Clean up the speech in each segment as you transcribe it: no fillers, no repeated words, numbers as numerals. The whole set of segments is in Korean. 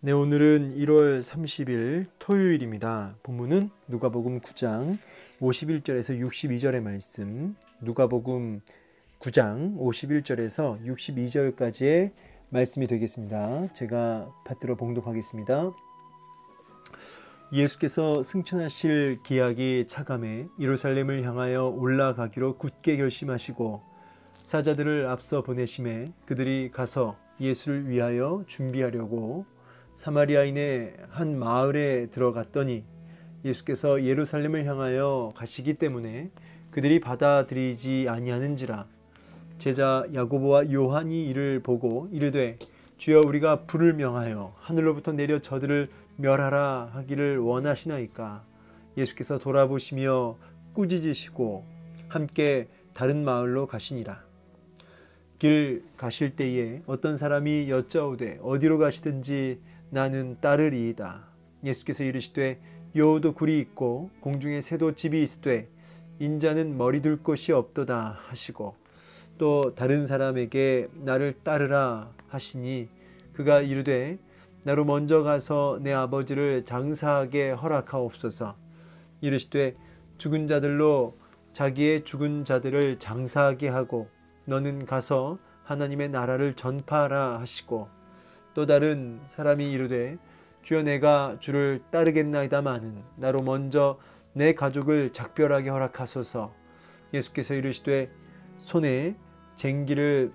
네, 오늘은 1월 30일 토요일입니다. 본문은 누가복음 9장 51절에서 62절의 말씀, 누가복음 9장 51절에서 62절까지의 말씀이 되겠습니다. 제가 받들어 봉독하겠습니다. 예수께서 승천하실 기약이 차감해 예루살렘을 향하여 올라가기로 굳게 결심하시고 사자들을 앞서 보내심에 그들이 가서 예수를 위하여 준비하려고 사마리아인의 한 마을에 들어갔더니 예수께서 예루살렘을 향하여 가시기 때문에 그들이 받아들이지 아니하는지라. 제자 야고보와 요한이 이를 보고 이르되 주여, 우리가 불을 명하여 하늘로부터 내려 저들을 멸하라 하기를 원하시나이까. 예수께서 돌아보시며 꾸짖으시고 함께 다른 마을로 가시니라. 길 가실 때에 어떤 사람이 여짜오되 어디로 가시든지 나는 따르리이다. 예수께서 이르시되 여우도 굴이 있고 공중에 새도 집이 있으되 인자는 머리 둘 곳이 없도다 하시고, 또 다른 사람에게 나를 따르라 하시니 그가 이르되 나로 먼저 가서 내 아버지를 장사하게 허락하옵소서. 이르시되 죽은 자들로 자기의 죽은 자들을 장사하게 하고 너는 가서 하나님의 나라를 전파하라 하시고, 또 다른 사람이 이르되 주여, 내가 주를 따르겠나이다마는 나로 먼저 내 가족을 작별하게 허락하소서. 예수께서 이르시되 손에 쟁기를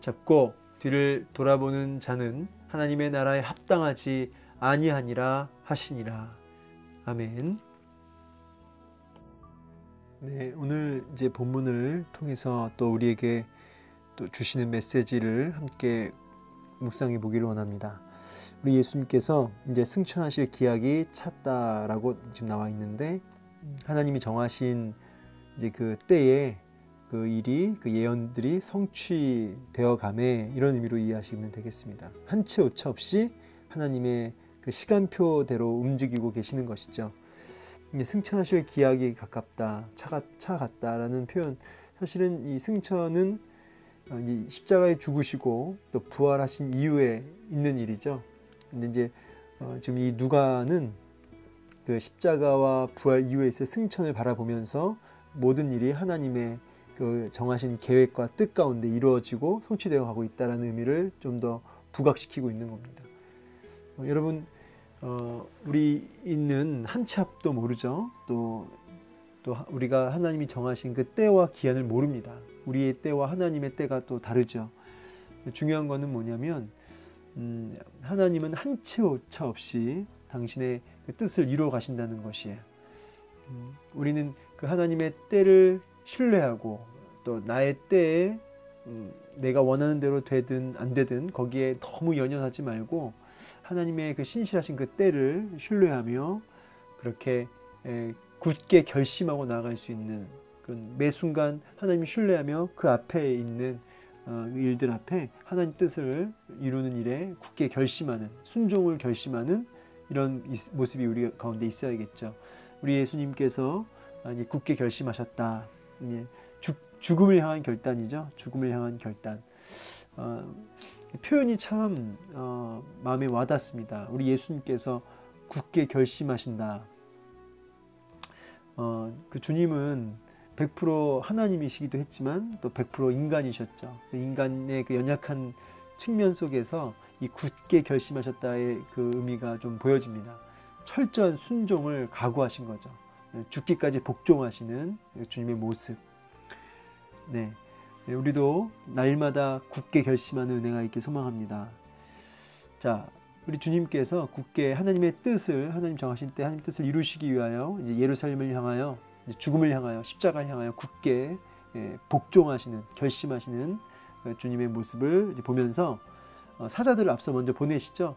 잡고 뒤를 돌아보는 자는 하나님의 나라에 합당하지 아니하니라 하시니라. 아멘. 네, 오늘 이제 본문을 통해서 또 우리에게 또 주시는 메시지를 함께 묵상해 보기를 원합니다. 우리 예수님께서 이제 승천하실 기약이 찼다라고 지금 나와 있는데, 하나님이 정하신 이제 그 때에 그 일이, 그 예언들이 성취되어 가매, 이런 의미로 이해하시면 되겠습니다. 한 채 오차 없이 하나님의 그 시간표대로 움직이고 계시는 것이죠. 승천하실 기약이 가깝다, 차갔다라는 표현, 사실은 이 승천은 이 십자가에 죽으시고 또 부활하신 이후에 있는 일이죠. 근데 이제 지금 이 누가는 그 십자가와 부활 이후에 있을 승천을 바라보면서 모든 일이 하나님의 그 정하신 계획과 뜻 가운데 이루어지고 성취되어 가고 있다는 의미를 좀 더 부각시키고 있는 겁니다. 여러분, 우리는 한 치 앞도 모르죠. 또 우리가 하나님이 정하신 그 때와 기한을 모릅니다. 우리의 때와 하나님의 때가 또 다르죠. 중요한 거는 뭐냐면 하나님은 한 채 오차 없이 당신의 그 뜻을 이루어 가신다는 것이에요. 우리는 그 하나님의 때를 신뢰하고 또 나의 때에 내가 원하는 대로 되든 안 되든 거기에 너무 연연하지 말고 하나님의 그 신실하신 그 때를 신뢰하며 그렇게 굳게 결심하고 나아갈 수 있는, 매 순간 하나님을 신뢰하며 그 앞에 있는 일들 앞에 하나님 뜻을 이루는 일에 굳게 결심하는, 순종을 결심하는 이런 모습이 우리 가운데 있어야겠죠. 우리 예수님께서 굳게 결심하셨다. 죽음을 향한 결단이죠. 죽음을 향한 결단. 표현이 참 마음에 와닿습니다. 우리 예수님께서 굳게 결심하신다. 그 주님은 100% 하나님이시기도 했지만 또 100% 인간이셨죠. 인간의 그 연약한 측면 속에서 이 굳게 결심하셨다의 그 의미가 좀 보여집니다. 철저한 순종을 각오하신 거죠. 죽기까지 복종하시는 주님의 모습. 네, 우리도 날마다 굳게 결심하는 은혜가 있길 소망합니다. 자, 우리 주님께서 굳게 하나님의 뜻을, 하나님 정하신 때 하나님 뜻을 이루시기 위하여 이제 예루살렘을 향하여, 죽음을 향하여, 십자가를 향하여 굳게 복종하시는, 결심하시는 주님의 모습을 보면서 사자들을 앞서 먼저 보내시죠.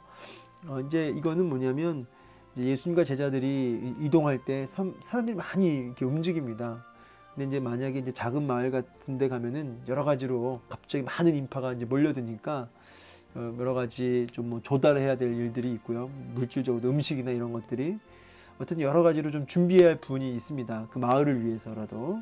이제 이거는 뭐냐면 이제 예수님과 제자들이 이동할 때 사람들이 많이 이렇게 움직입니다. 근데 이제 만약에 이제 작은 마을 같은 데 가면은 여러 가지로 갑자기 많은 인파가 이제 몰려드니까 여러 가지 좀 뭐 조달해야 될 일들이 있고요. 물질적으로 음식이나 이런 것들이 어쨌든 여러 가지로 좀 준비해야 할 부분이 있습니다. 그 마을을 위해서라도.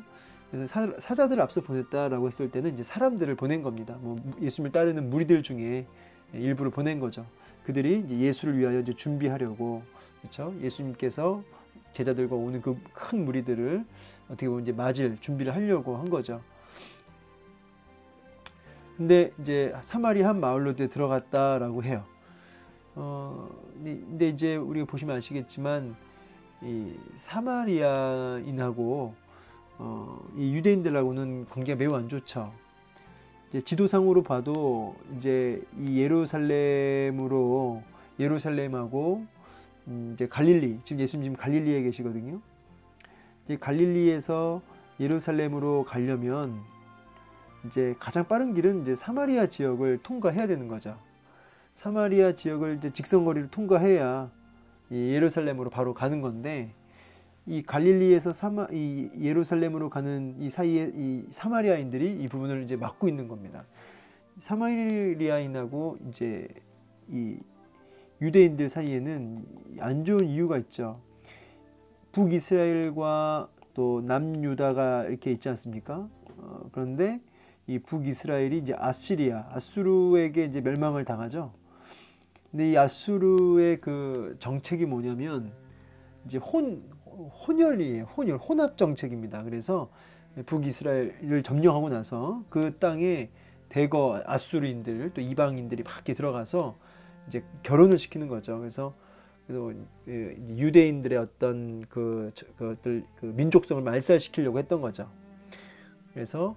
그래서 사자들을 앞서 보냈다라고 했을 때는 이제 사람들을 보낸 겁니다. 뭐 예수님을 따르는 무리들 중에 일부를 보낸 거죠. 그들이 이제 예수를 위하여 이제 준비하려고, 그렇죠? 예수님께서 제자들과 오는 그 큰 무리들을 어떻게 보면 이제 맞을 준비를 하려고 한 거죠. 근데 이제 사마리아 한 마을로 들어갔다라고 해요. 근데 이제 우리가 보시면 아시겠지만 이 사마리아인하고 이 유대인들하고는 관계가 매우 안 좋죠. 이제 지도상으로 봐도 이제 이 예루살렘하고 이제 갈릴리, 지금 예수님 갈릴리에 계시거든요. 이제 갈릴리에서 예루살렘으로 가려면 이제 가장 빠른 길은 이제 사마리아 지역을 통과해야 되는 거죠. 사마리아 지역을 이제 직선거리를 통과해야 이 예루살렘으로 바로 가는 건데, 이 갈릴리에서 이 예루살렘으로 가는 이 사이에 이 사마리아인들이 이 부분을 이제 막고 있는 겁니다. 사마리아인하고 이제 이 유대인들 사이에는 안 좋은 이유가 있죠. 북이스라엘과 또 남유다가 이렇게 있지 않습니까? 그런데 이 북이스라엘이 이제 아수르에게 이제 멸망을 당하죠. 근데 이 아수르의 그 정책이 뭐냐면 이제 혼합 정책입니다. 그래서 북이스라엘을 점령하고 나서 그 땅에 대거 아수르인들 또 이방인들이 막 이렇게 들어가서 이제 결혼을 시키는 거죠. 그래서 유대인들의 어떤 그것들 그 민족성을 말살시키려고 했던 거죠. 그래서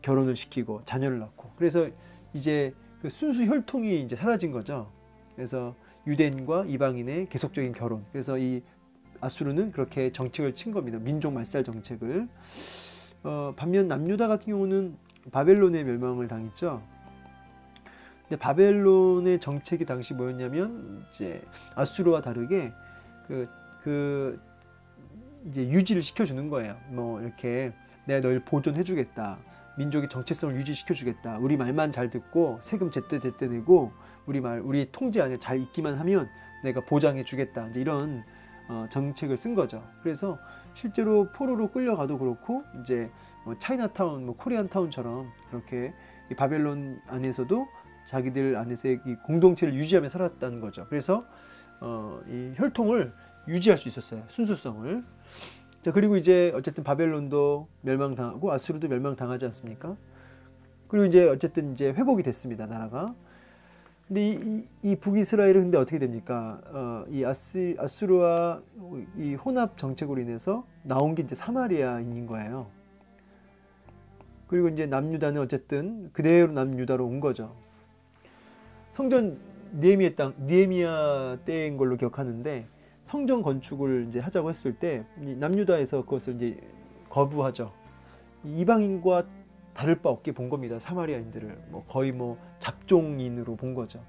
결혼을 시키고 자녀를 낳고, 그래서 이제 그 순수 혈통이 이제 사라진 거죠. 그래서 유대인과 이방인의 계속적인 결혼. 그래서 이 아수르는 그렇게 정책을 친 겁니다. 민족 말살 정책을. 반면 남유다 같은 경우는 바벨론의 멸망을 당했죠. 근데 바벨론의 정책이 당시 뭐였냐면 이제 아수르와 다르게 이제 유지를 시켜주는 거예요. 뭐 이렇게 내가 널 보존해주겠다. 민족의 정체성을 유지시켜주겠다. 우리 말만 잘 듣고 세금 제때 내고 우리 통제 안에 잘 있기만 하면 내가 보장해주겠다. 이제 이런 정책을 쓴 거죠. 그래서 실제로 포로로 끌려가도 그렇고 이제 뭐 차이나타운, 뭐 코리안타운처럼 그렇게 이 바벨론 안에서도 자기들 안에서의 이 공동체를 유지하며 살았다는 거죠. 그래서 이 혈통을 유지할 수 있었어요. 순수성을. 자, 그리고 이제 어쨌든 바벨론도 멸망당하고 아수르도 멸망당하지 않습니까? 그리고 이제 어쨌든 이제 회복이 됐습니다, 나라가. 근데 이 북이스라엘은 근데 어떻게 됩니까? 이 아수르와 이 혼합 정책으로 인해서 나온 게 이제 사마리아인인 거예요. 그리고 이제 남유다는 어쨌든 그대로 남유다로 온 거죠. 성전 느헤미야 때인 걸로 기억하는데, 성전 건축을 이제 하자고 했을 때 남유다에서 그것을 이제 거부하죠. 이방인과 다를 바 없게 본 겁니다. 사마리아인들을 거의 잡종인으로 본 거죠.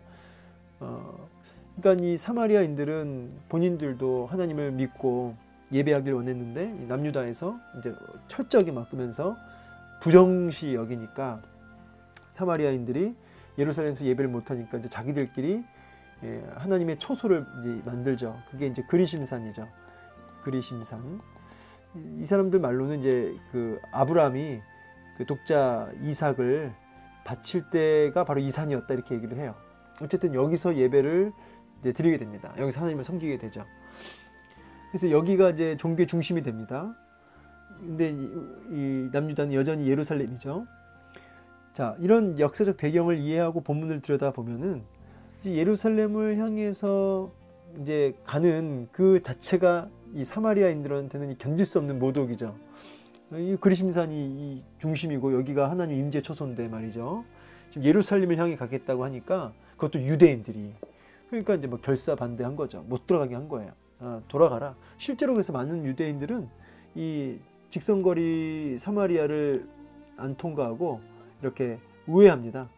그러니까 이 사마리아인들은 본인들도 하나님을 믿고 예배하길 원했는데 남유다에서 이제 철저하게 막으면서 부정시 여기니까 사마리아인들이 예루살렘에서 예배를 못하니까 이제 자기들끼리 하나님의 초소를 이제 만들죠. 그게 이제 그리심산이죠. 그리심산. 이 사람들 말로는 이제 그 아브라함이 그 독자 이삭을 바칠 때가 바로 이 산이었다 이렇게 얘기를 해요. 어쨌든 여기서 예배를 이제 드리게 됩니다. 여기서 하나님을 섬기게 되죠. 그래서 여기가 이제 종교의 중심이 됩니다. 근데 이 남유다는 여전히 예루살렘이죠. 자, 이런 역사적 배경을 이해하고 본문을 들여다보면은 예루살렘을 향해서 이제 가는 그 자체가 이 사마리아인들한테는 견딜 수 없는 모독이죠. 이 그리심산이 이 중심이고 여기가 하나님 임재 초소인데 말이죠. 지금 예루살렘을 향해 가겠다고 하니까 그것도 유대인들이, 그러니까 이제 결사 반대한 거죠. 못 들어가게 한 거예요. 돌아가라. 실제로 그래서 많은 유대인들은 이 직선거리 사마리아를 안 통과하고 이렇게 우회합니다.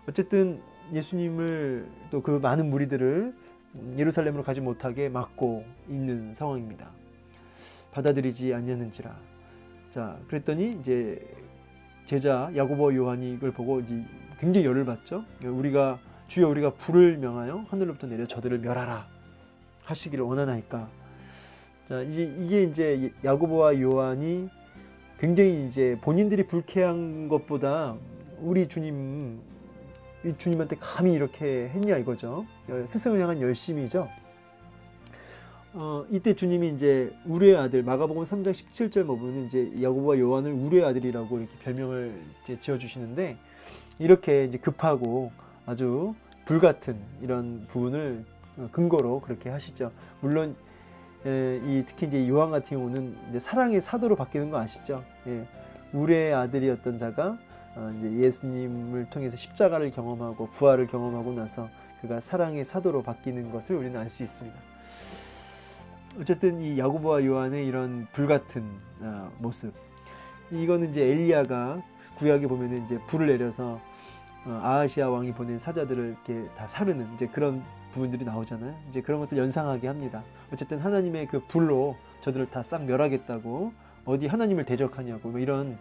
어쨌든 예수님을 또 그 많은 무리들을 예루살렘으로 가지 못하게 막고 있는 상황입니다. 받아들이지 아니하는지라. 자, 그랬더니 이제 제자 야고보 요한이 이걸 보고 이제 굉장히 열을 받죠. 주여 우리가 불을 명하여 하늘로부터 내려 저들을 멸하라 하시기를 원하나이까. 자, 이게 이제 야고보와 요한이 굉장히 이제 본인들이 불쾌한 것보다 우리 주님 이 주님한테 감히 이렇게 했냐 이거죠. 스승을 향한 열심이죠. 이때 주님이 이제 우리의 아들, 마가복음 3장 17절 보면 이제 야고보와 요한을 우리의 아들이라고 이렇게 별명을 이제 지어주시는데, 이렇게 이제 급하고 아주 불같은 이런 부분을 근거로 그렇게 하시죠. 물론 특히 이제 요한 같은 경우는 이제 사랑의 사도로 바뀌는 거 아시죠? 예, 우리의 아들이었던 자가 이제 예수님을 통해서 십자가를 경험하고 부활을 경험하고 나서 그가 사랑의 사도로 바뀌는 것을 우리는 알 수 있습니다. 어쨌든 이 야고보와 요한의 이런 불같은 모습, 이거는 이제 엘리야가 구약에 보면은 이제 불을 내려서 아하시아 왕이 보낸 사자들을 이렇게 다 사르는 이제 그런 부분들이 나오잖아요. 이제 그런 것들 연상하게 합니다. 어쨌든 하나님의 그 불로 저들을 다 싹 멸하겠다고, 어디 하나님을 대적하냐고, 뭐 이런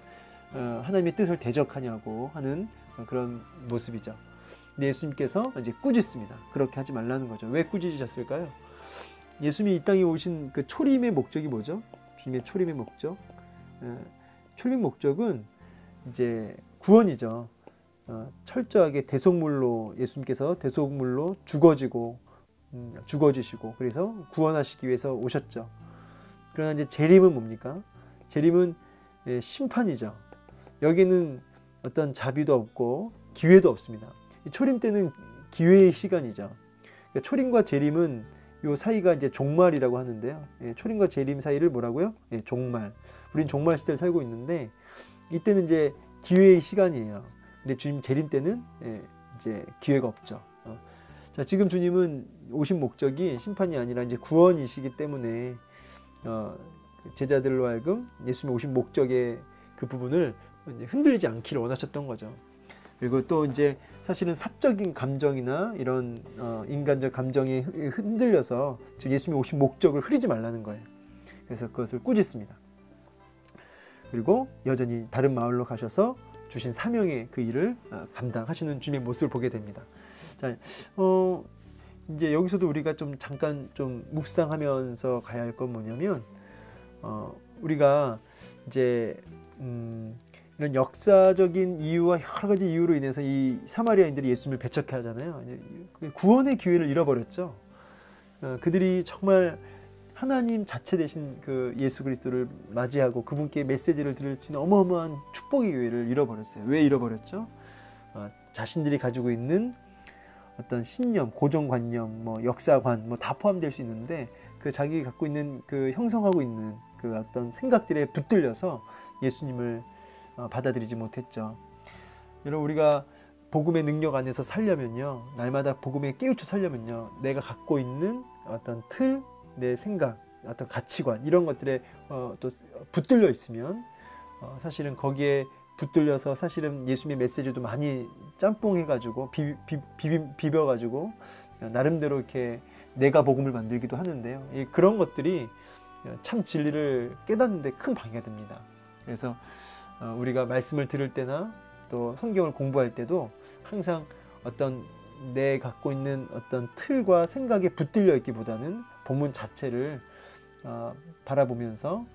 하나님의 뜻을 대적하냐고 하는 그런 모습이죠. 근데 예수님께서 이제 꾸짖습니다. 그렇게 하지 말라는 거죠. 왜 꾸짖으셨을까요? 예수님이 이 땅에 오신 그 초림의 목적이 뭐죠? 주님의 초림의 목적? 초림 목적은 이제 구원이죠. 철저하게 대속물로, 예수님께서 대속물로 죽어지시고 그래서 구원하시기 위해서 오셨죠. 그러나 이제 재림은 뭡니까? 재림은 심판이죠. 여기는 어떤 자비도 없고 기회도 없습니다. 초림 때는 기회의 시간이죠. 그러니까 초림과 재림은 요 사이가 이제 종말이라고 하는데요. 초림과 재림 사이를 뭐라고요? 종말. 우린 종말 시대를 살고 있는데 이때는 이제 기회의 시간이에요. 근데 주님 재림 때는 이제 기회가 없죠. 자, 지금 주님은 오신 목적이 심판이 아니라 이제 구원이시기 때문에 제자들로 하여금 예수님이 오신 목적의 그 부분을 이제 흔들리지 않기를 원하셨던 거죠. 그리고 또 이제 사실은 사적인 감정이나 이런 인간적 감정에 흔들려서 지금 예수님이 오신 목적을 흐리지 말라는 거예요. 그래서 그것을 꾸짖습니다. 그리고 여전히 다른 마을로 가셔서 주신 사명의 그 일을 감당하시는 주님의 모습을 보게 됩니다. 자, 이제 여기서도 우리가 좀 잠깐 좀 묵상하면서 가야 할 건 뭐냐면, 우리가 이제 이런 역사적인 이유와 여러 가지 이유로 인해서 이 사마리아인들이 예수님을 배척해 하잖아요. 구원의 기회를 잃어버렸죠. 그들이 정말 하나님 자체 되신 그 예수 그리스도를 맞이하고 그분께 메시지를 들을 수 있는 어마어마한 축복의 기회를 잃어버렸어요. 왜 잃어버렸죠? 자신들이 가지고 있는 어떤 신념, 고정관념, 뭐 역사관, 뭐 다 포함될 수 있는데 그 자기 갖고 있는 그 형성하고 있는 그 어떤 생각들에 붙들려서 예수님을 받아들이지 못했죠. 여러분, 우리가 복음의 능력 안에서 살려면요, 날마다 복음에 깨우쳐 살려면요, 내가 갖고 있는 어떤 틀, 내 생각, 어떤 가치관 이런 것들에 또 붙들려 있으면 사실은 거기에 붙들려서 사실은 예수님의 메시지도 많이 짬뽕해가지고 비벼가지고 나름대로 이렇게 내가 복음을 만들기도 하는데요. 그런 것들이 참 진리를 깨닫는 데 큰 방해가 됩니다. 그래서 우리가 말씀을 들을 때나 또 성경을 공부할 때도 항상 어떤 내 갖고 있는 어떤 틀과 생각에 붙들려 있기보다는 본문 자체를 바라보면서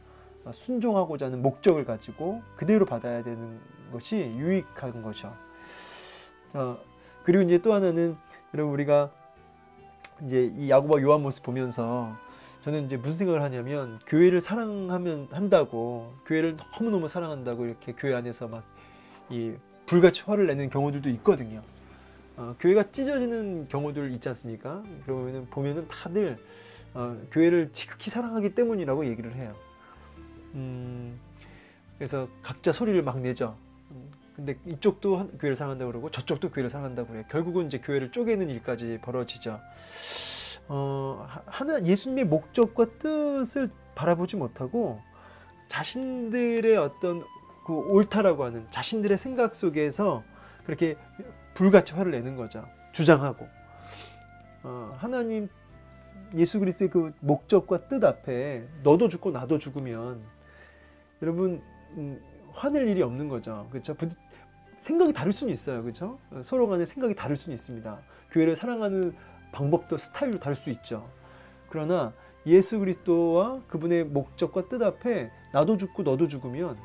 순종하고자 하는 목적을 가지고 그대로 받아야 되는 것이 유익한 거죠. 그리고 이제 또 하나는, 여러분, 우리가 이제 이 야고보와 요한 모습 보면서 저는 이제 무슨 생각을 하냐면, 교회를 한다고, 교회를 너무너무 사랑한다고 이렇게 교회 안에서 막 이 불같이 화를 내는 경우들도 있거든요. 교회가 찢어지는 경우들 있지 않습니까? 그러면 보면은 다들 교회를 지극히 사랑하기 때문이라고 얘기를 해요. 그래서 각자 소리를 막 내죠. 근데 이쪽도 교회를 사랑한다고 그러고 저쪽도 교회를 사랑한다고 그래요. 결국은 이제 교회를 쪼개는 일까지 벌어지죠. 예수님의 목적과 뜻을 바라보지 못하고 자신들의 어떤 그 옳다라고 하는 자신들의 생각 속에서 그렇게 불같이 화를 내는 거죠. 주장하고. 하나님 예수 그리스도의 그 목적과 뜻 앞에 너도 죽고 나도 죽으면 여러분 화낼 일이 없는 거죠. 그렇죠? 생각이 다를 수는 있어요. 그렇죠? 서로 간에 생각이 다를 수는 있습니다. 교회를 사랑하는 방법도 스타일도 다를 수 있죠. 그러나 예수 그리스도와 그분의 목적과 뜻 앞에 나도 죽고 너도 죽으면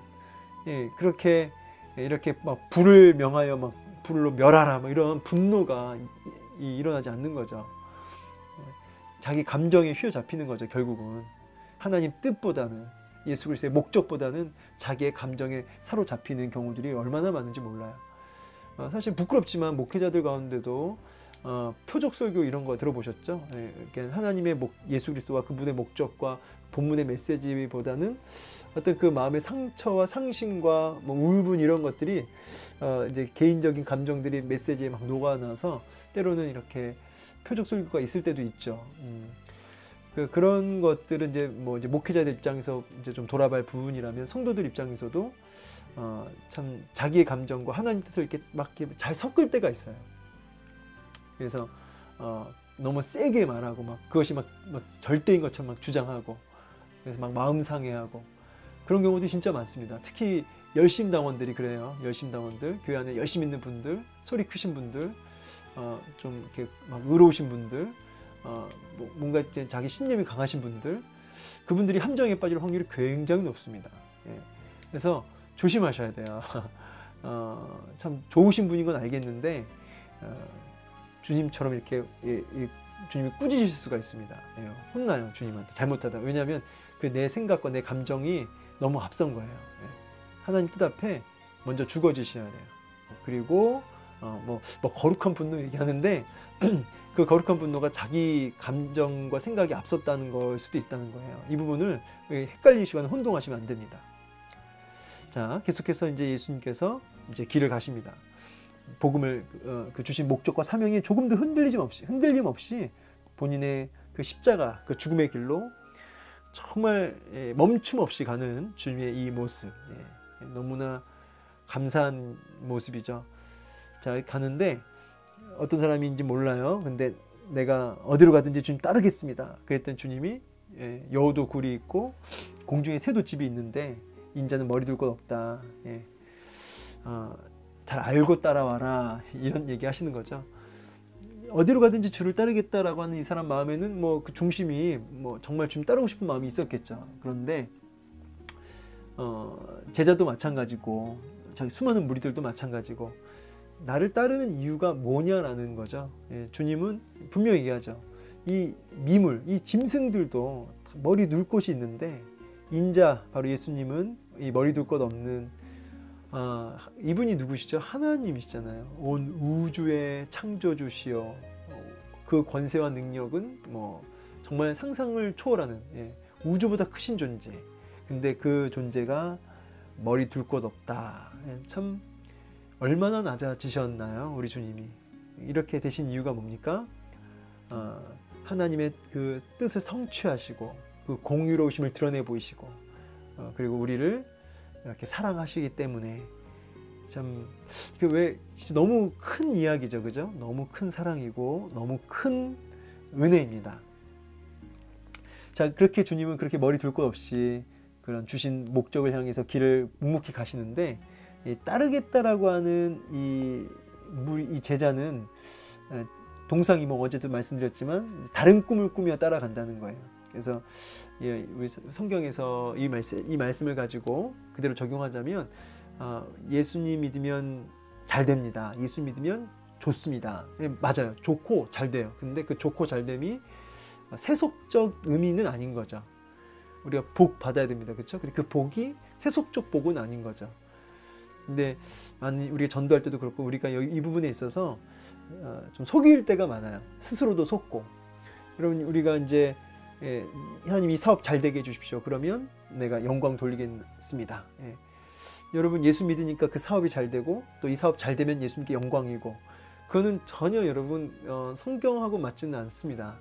그렇게 이렇게 막 불을 명하여 막 불로 멸하라 뭐 이런 분노가 일어나지 않는 거죠. 자기 감정에 휘어잡히는 거죠. 결국은 하나님 뜻보다는, 예수 그리스도의 목적보다는 자기의 감정에 사로잡히는 경우들이 얼마나 많은지 몰라요. 사실 부끄럽지만 목회자들 가운데도 표적 설교 이런 거 들어보셨죠? 하나님의 예수 그리스도와 그분의 목적과 본문의 메시지보다는 어떤 그 마음의 상처와 상심과 뭐 울분 이런 것들이 이제 개인적인 감정들이 메시지에 막 녹아나서 때로는 이렇게 표적 설교가 있을 때도 있죠. 그런 것들은 이제 뭐 이제 목회자들 입장에서 이제 좀 돌아볼 부분이라면, 성도들 입장에서도 참 자기의 감정과 하나님 뜻을 이렇게 막 잘 섞을 때가 있어요. 그래서 너무 세게 말하고 막 그것이 막 절대인 것처럼 막 주장하고, 그래서 막 마음 상해하고 그런 경우도 진짜 많습니다. 특히 열심당원들이 그래요. 열심당원들, 교회 안에 열심히 있는 분들, 소리 크신 분들, 좀 이렇게 막 의로우신 분들, 뭔가 이제 자기 신념이 강하신 분들, 그분들이 함정에 빠질 확률이 굉장히 높습니다. 예. 그래서 조심하셔야 돼요. 참 좋으신 분인 건 알겠는데 주님처럼 이렇게 주님이 꾸짖으실 수가 있습니다. 예. 혼나요, 주님한테 잘못하다. 왜냐하면 그 내 생각과 내 감정이 너무 앞선 거예요. 예. 하나님 뜻 앞에 먼저 죽어지셔야 돼요. 그리고 뭐 거룩한 분노 얘기하는데 그 거룩한 분노가 자기 감정과 생각이 앞섰다는 걸 수도 있다는 거예요. 이 부분을 헷갈리시거나 혼동하시면 안 됩니다. 자, 계속해서 이제 예수님께서 이제 길을 가십니다. 복음을 그 주신 목적과 사명이 조금도 흔들림 없이 본인의 그 십자가, 그 죽음의 길로 정말 멈춤 없이 가는 주님의 이 모습, 너무나 감사한 모습이죠. 자, 가는데 어떤 사람인지 몰라요. 근데 내가 어디로 가든지 주님 따르겠습니다. 그랬더니 주님이 여우도 굴이 있고 공중에 새도 집이 있는데 인자는 머리 둘 것 없다. 잘 알고 따라와라. 이런 얘기 하시는 거죠. 어디로 가든지 주를 따르겠다라고 하는 이 사람 마음에는 뭐 그 중심이 뭐 정말 주님 따르고 싶은 마음이 있었겠죠. 그런데 제자도 마찬가지고 자기 수많은 무리들도 마찬가지고 나를 따르는 이유가 뭐냐라는 거죠. 주님은 분명히 얘기하죠. 이 미물, 이 짐승들도 머리 둘 곳이 있는데 인자, 바로 예수님은 이 머리 둘 곳 없는 이분이 누구시죠? 하나님이시잖아요. 온 우주의 창조주시여, 그 권세와 능력은 뭐 정말 상상을 초월하는 우주보다 크신 존재. 근데 그 존재가 머리 둘 곳 없다. 참 얼마나 낮아지셨나요, 우리 주님이. 이렇게 되신 이유가 뭡니까? 하나님의 그 뜻을 성취하시고 그 공의로우심을 드러내 보이시고 그리고 우리를 이렇게 사랑하시기 때문에 참 그 왜 너무 큰 이야기죠, 그죠? 너무 큰 사랑이고 너무 큰 은혜입니다. 자, 그렇게 주님은 그렇게 머리 둘 것 없이 그런 주신 목적을 향해서 길을 묵묵히 가시는데, 따르겠다라고 하는 이 제자는 동상이몽, 어제도 말씀드렸지만 다른 꿈을 꾸며 따라간다는 거예요. 그래서 우리 성경에서 이 말씀을 가지고 그대로 적용하자면 예수님 믿으면 잘 됩니다. 예수 믿으면 좋습니다. 맞아요. 좋고 잘 돼요. 근데 그 좋고 잘 됨이 세속적 의미는 아닌 거죠. 우리가 복 받아야 됩니다. 그렇죠? 근데 그 복이 세속적 복은 아닌 거죠. 근데 우리가 전도할 때도 그렇고 우리가 이 부분에 있어서 좀 속일 때가 많아요. 스스로도 속고. 여러분, 우리가 이제 하나님 이 사업 잘 되게 해주십시오. 그러면 내가 영광 돌리겠습니다. 여러분, 예수 믿으니까 그 사업이 잘 되고 또 이 사업 잘 되면 예수님께 영광이고, 그거는 전혀 여러분 성경하고 맞지는 않습니다.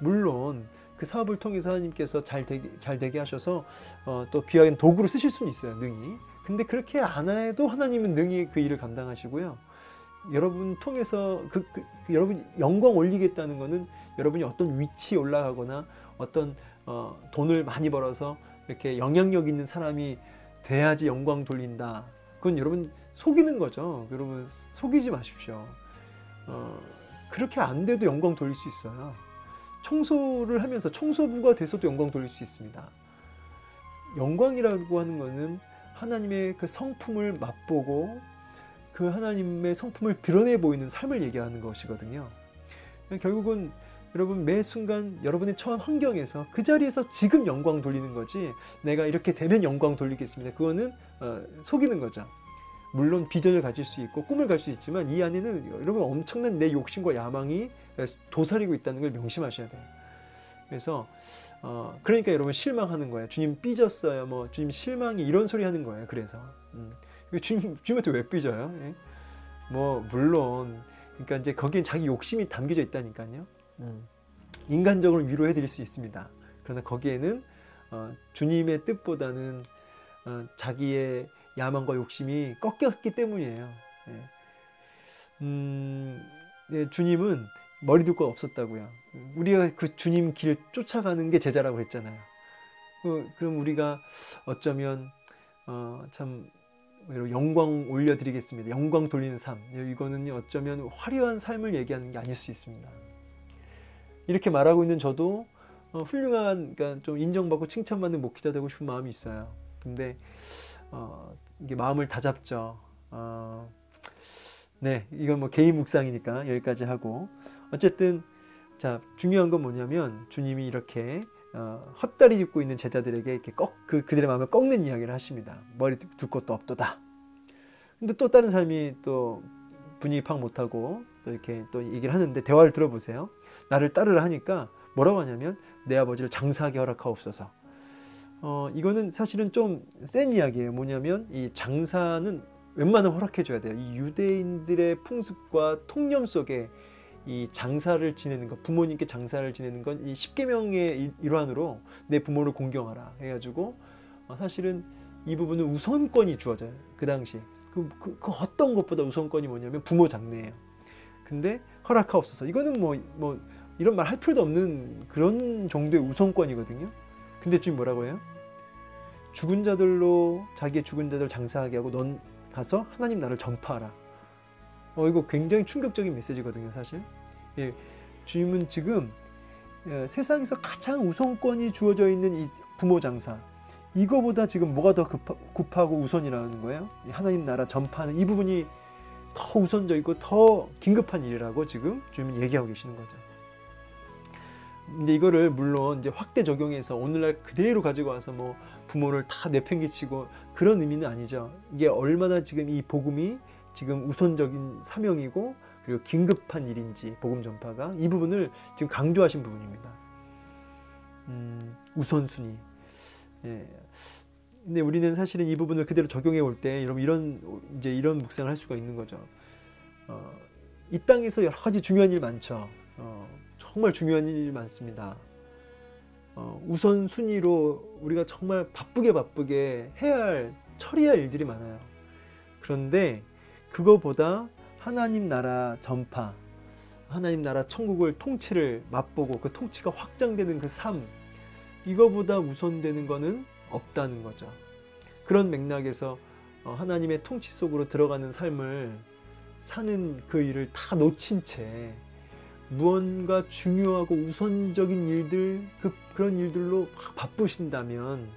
물론 그 사업을 통해서 하나님께서 잘 되게 하셔서 또 귀한 도구로 쓰실 수는 있어요, 능히. 근데 그렇게 안 해도 하나님은 능히 그 일을 감당하시고요. 여러분 통해서 여러분 영광 올리겠다는 거는 여러분이 어떤 위치에 올라가거나 어떤 돈을 많이 벌어서 이렇게 영향력 있는 사람이 돼야지 영광 돌린다. 그건 여러분 속이는 거죠. 여러분 속이지 마십시오. 그렇게 안 돼도 영광 돌릴 수 있어요. 청소를 하면서 청소부가 돼서도 영광 돌릴 수 있습니다. 영광이라고 하는 것은 하나님의 그 성품을 맛보고 그 하나님의 성품을 드러내 보이는 삶을 얘기하는 것이거든요. 결국은 여러분 매 순간 여러분의 처한 환경에서 그 자리에서 지금 영광 돌리는 거지, 내가 이렇게 되면 영광 돌리겠습니다, 그거는 속이는 거죠. 물론 비전을 가질 수 있고 꿈을 갈 수 있지만 이 안에는 여러분 엄청난 내 욕심과 야망이 도사리고 있다는 걸 명심하셔야 돼요. 그래서 그러니까 여러분 실망하는 거예요. 주님 삐졌어요, 뭐 주님 실망이, 이런 소리 하는 거예요. 그래서 주님한테 왜 삐져요? 예? 뭐 물론 그러니까 이제 거기엔 자기 욕심이 담겨져 있다니까요. 인간적으로 위로해 드릴 수 있습니다. 그러나 거기에는 주님의 뜻보다는 자기의 야망과 욕심이 꺾였기 때문이에요. 예, 주님은 머리 둘 것 없었다고요. 우리가 그 주님 길 쫓아가는 게 제자라고 했잖아요. 그럼 우리가 어쩌면 참 영광 올려드리겠습니다, 영광 돌리는 삶, 이거는 어쩌면 화려한 삶을 얘기하는 게 아닐 수 있습니다. 이렇게 말하고 있는 저도 훌륭한, 그러니까 좀 인정받고 칭찬받는 목회자 되고 싶은 마음이 있어요. 근데 이게 마음을 다잡죠. 네, 이건 뭐 개인 묵상이니까 여기까지 하고, 어쨌든 자, 중요한 건 뭐냐면 주님이 이렇게 헛다리 짚고 있는 제자들에게 이렇게 그들의 마음을 꺾는 이야기를 하십니다. 머리 둘 것도 없도다. 근데 또 다른 사람이 또 분위기 파악 못하고 또 이렇게 또 얘기를 하는데, 대화를 들어보세요. 나를 따르라 하니까 뭐라고 하냐면 내 아버지를 장사하게 허락하옵소서. 이거는 사실은 좀 센 이야기예요. 뭐냐면 이 장사는 웬만하면 허락해 줘야 돼요. 이 유대인들의 풍습과 통념 속에 이 장사를 지내는 것, 부모님께 장사를 지내는 건 이 10계명의 일환으로 내 부모를 공경하라 해가지고 사실은 이 부분은 우선권이 주어져요. 그 당시 그 어떤 것보다 우선권이 뭐냐면 부모 장례예요. 근데 허락하옵소서, 이거는 뭐 이런 말 할 필요도 없는 그런 정도의 우선권이거든요. 근데 주님 뭐라고 해요? 죽은 자들로 자기의 죽은 자들 장사하게 하고 넌 가서 하나님 나라를 전파하라. 이거 굉장히 충격적인 메시지거든요, 사실. 예, 주님은 지금 세상에서 가장 우선권이 주어져 있는 이 부모 장사, 이거보다 지금 뭐가 더 급하고 우선이라는 거예요? 하나님 나라 전파하는 이 부분이 더 우선적이고 더 긴급한 일이라고 지금 주님은 얘기하고 계시는 거죠. 근데 이거를 물론 이제 확대 적용해서 오늘날 그대로 가지고 와서 뭐 부모를 다 내팽개치고 그런 의미는 아니죠. 이게 얼마나 지금 이 복음이 지금 우선적인 사명이고 그리고 긴급한 일인지, 복음 전파가 이 부분을 지금 강조하신 부분입니다. 우선순위. 예. 근데 우리는 사실은 이 부분을 그대로 적용해 올 때 여러분 이런 묵상을 할 수가 있는 거죠. 이 땅에서 여러 가지 중요한 일 많죠. 정말 중요한 일 많습니다. 우선순위로 우리가 정말 바쁘게 처리할 일들이 많아요. 그런데 그거보다 하나님 나라 전파, 하나님 나라 천국을 통치를 맛보고 그 통치가 확장되는 그 삶, 이거보다 우선되는 거는 없다는 거죠. 그런 맥락에서 하나님의 통치 속으로 들어가는 삶을 사는 그 일을 다 놓친 채 무언가 중요하고 우선적인 일들, 그런 일들로 바쁘신다면,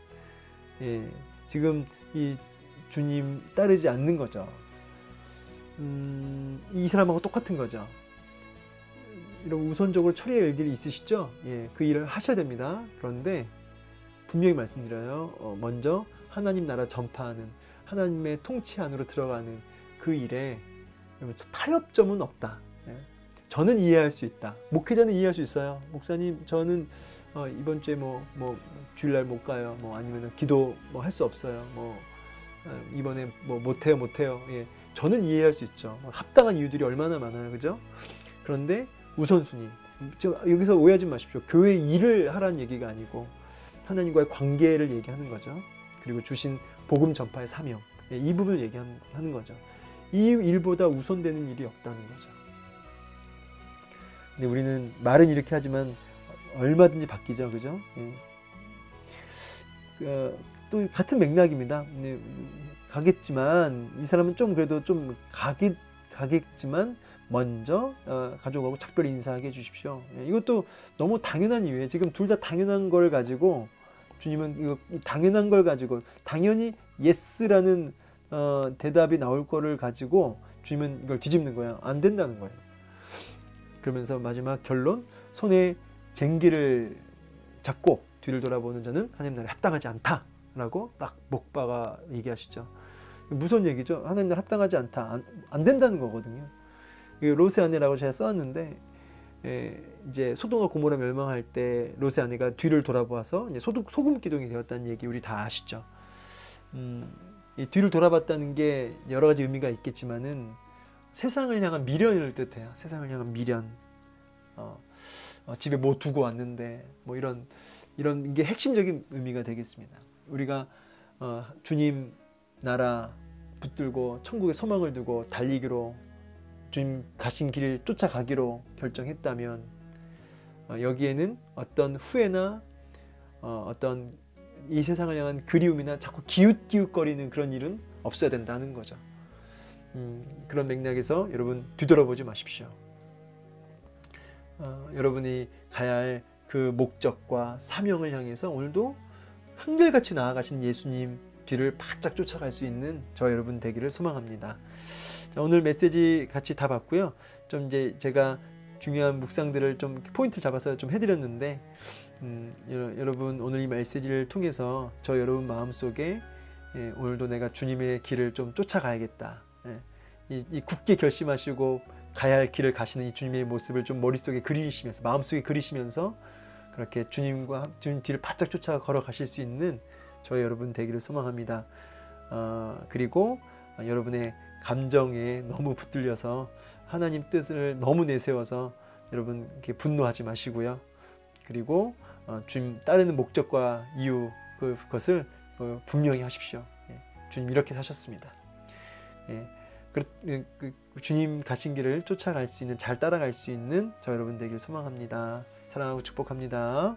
예, 지금 이 주님 따르지 않는 거죠. 이 사람하고 똑같은 거죠. 이런 우선적으로 처리할 일들이 있으시죠? 예, 그 일을 하셔야 됩니다. 그런데 분명히 말씀드려요. 먼저 하나님 나라 전파하는, 하나님의 통치 안으로 들어가는 그 일에 타협점은 없다. 예. 저는 이해할 수 있다. 목회자는 이해할 수 있어요. 목사님, 저는 이번 주에 뭐 주일날 못 가요. 뭐 아니면 기도 뭐 할 수 없어요. 이번에 뭐 못해요. 예. 저는 이해할 수 있죠. 합당한 이유들이 얼마나 많아요. 그죠? 그런데 우선순위. 지금 여기서 오해하지 마십시오. 교회 일을 하라는 얘기가 아니고 하나님과의 관계를 얘기하는 거죠. 그리고 주신 복음 전파의 사명. 예, 이 부분을 얘기하는 거죠. 이 일보다 우선되는 일이 없다는 거죠. 근데 우리는 말은 이렇게 하지만 얼마든지 바뀌죠. 그죠? 예. 또 같은 맥락입니다. 가겠지만 이 사람은 좀 그래도 좀 가겠지만 먼저 가족하고 작별 인사하게 해주십시오. 이것도 너무 당연한 이유예요. 지금 둘 다 당연한 걸 가지고 주님은 이거 당연한 걸 가지고 당연히 예스라는 대답이 나올 거를 가지고 주님은 이걸 뒤집는 거야. 안 된다는 거예요. 그러면서 마지막 결론, 손에 쟁기를 잡고 뒤를 돌아보는 자는 하나님 나라에 합당하지 않다라고 딱 목박아 얘기하시죠. 무서운 얘기죠. 하나님 나라에 합당하지 않다. 안 된다는 거거든요. 롯의 아내라고 제가 써왔는데, 이제 소돔과 고모라 멸망할 때 롯의 아내가 뒤를 돌아보아서 이제 소금 기둥이 되었다는 얘기 우리 다 아시죠. 이 뒤를 돌아봤다는 게 여러 가지 의미가 있겠지만은 세상을 향한 미련을 뜻해요. 세상을 향한 미련. 집에 뭐 두고 왔는데 뭐 이런 게 핵심적인 의미가 되겠습니다. 우리가 주님 나라 붙들고 천국에 소망을 두고 달리기로, 주님 가신 길을 쫓아가기로 결정했다면 여기에는 어떤 후회나 어떤 이 세상을 향한 그리움이나 자꾸 기웃기웃거리는 그런 일은 없어야 된다는 거죠. 그런 맥락에서 여러분 뒤돌아보지 마십시오. 여러분이 가야 할 그 목적과 사명을 향해서 오늘도 한결같이 나아가신 예수님 뒤를 바짝 쫓아갈 수 있는 저 여러분 되기를 소망합니다. 자, 오늘 메시지 같이 다 봤고요. 좀 이제 제가 중요한 묵상들을 좀 포인트를 잡아서 좀 해드렸는데, 여러분 오늘 이 메시지를 통해서 저 여러분 마음속에 오늘도 내가 주님의 길을 좀 쫓아가야겠다. 이 굳게 결심하시고 가야 할 길을 가시는 이 주님의 모습을 좀 머릿속에 그리시면서, 마음속에 그리시면서 그렇게 주님 뒤를 바짝 쫓아 걸어가실 수 있는 저희 여러분 되기를 소망합니다. 그리고 여러분의 감정에 너무 붙들려서 하나님 뜻을 너무 내세워서 여러분 이렇게 분노하지 마시고요. 그리고 주님 따르는 목적과 이유, 그것을 분명히 하십시오. 주님 이렇게 사셨습니다. 주님 가신 길을 쫓아갈 수 있는, 잘 따라갈 수 있는 저 여러분 되길 소망합니다. 사랑하고 축복합니다.